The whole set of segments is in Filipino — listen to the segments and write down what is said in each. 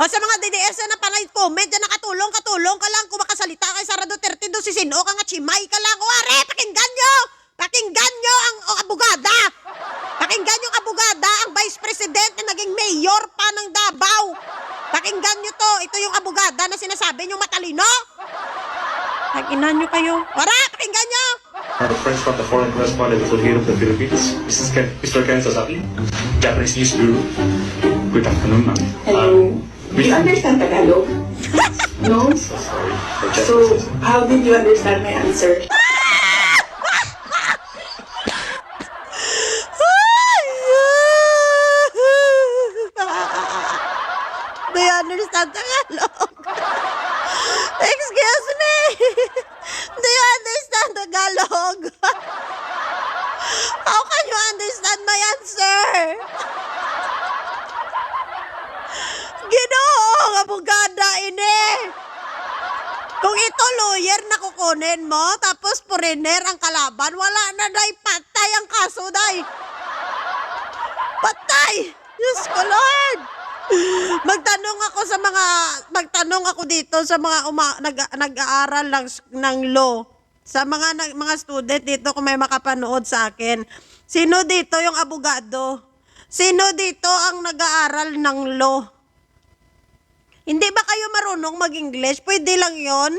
O sa mga DDS na panay comment, dyan nakatulong ka lang. Kung makasalita kay Sara Duterte do si Sino ka nga chimay ka lang. O are, pakinggan nyo! Pakinggan nyo ang abogada! Pakinggan yung abogada, ang vice president na naging mayor pa ng Davao. Pakinggan nyo to. Ito yung abogada na sinasabi nyo matalino. Pakinan nyo kayo. Wara, pakinggan nyo! Our friends from the foreign correspondent for here of the Philippines, Mr. Ken Sasaki, Japanese News Bureau. Good afternoon, ma'am. Hello. Do you understand Tagalog? No? So sorry. So, how did you understand my answer? Do you understand Tagalog? Excuse me. Do you understand Tagalog? How can you understand my answer? Ginoong abogada ini. Kung ito lawyer na kukunin mo, tapos foreigner ang kalaban, wala na day, patay ang kaso day. Patay! Diyos ko, Lord! Magtanong ako dito sa mga nag-aaral ng law. Sa mga student dito kung may makapanood sa akin. Sino dito yung abogado? Sino dito ang nag-aaral ng law? Hindi ba kayo marunong mag-English? Pwede lang yon.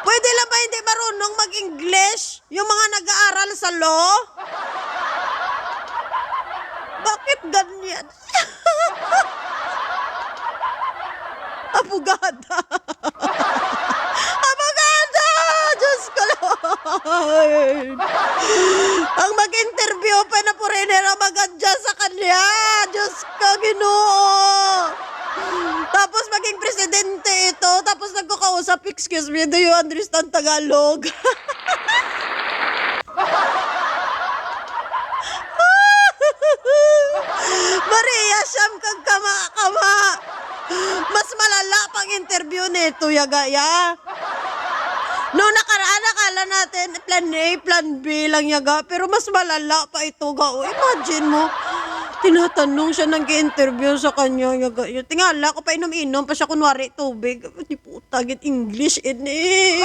Pwede lang ba hindi marunong mag-English? Yung mga nag-aaral sa law? Bakit ganyan? Abogada! Abogada! Diyos ko, Lord! Ang mag-interview pa na foreigner ang mag-adjust sa kanya! Diyos ko, Ginoo! Tapos maging presidente ito, tapos nagkakausap, excuse me, do you understand Tagalog? Maria, siyam kang kama-kama. Mas malala pang interview nito, yaga. No, nakaraan, akala natin, plan A, plan B lang, yaga. Pero mas malala pa ito, ga. O, imagine mo, tinatanong siya ng interview sa kanya, yaga. Tingala ko pa inom-inom pa siya, kunwari, tubig. Di puta, get English, ini.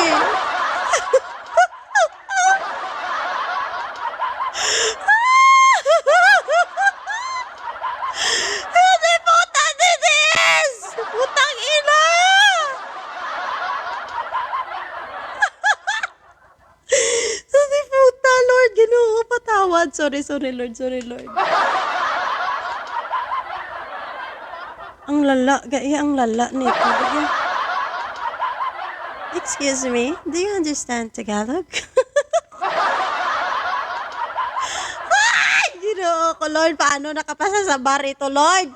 Sorry, Lord. Ang lala, gaya ang lala nito. Gaya. Excuse me, do you understand Tagalog? Ay, Ginoo ko, Lord. Paano nakapasa sa bar ito, Lord?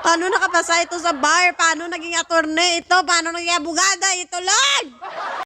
Paano nakapasa ito sa bar? Paano naging attorney ito? Paano naging abogada ito, Lord?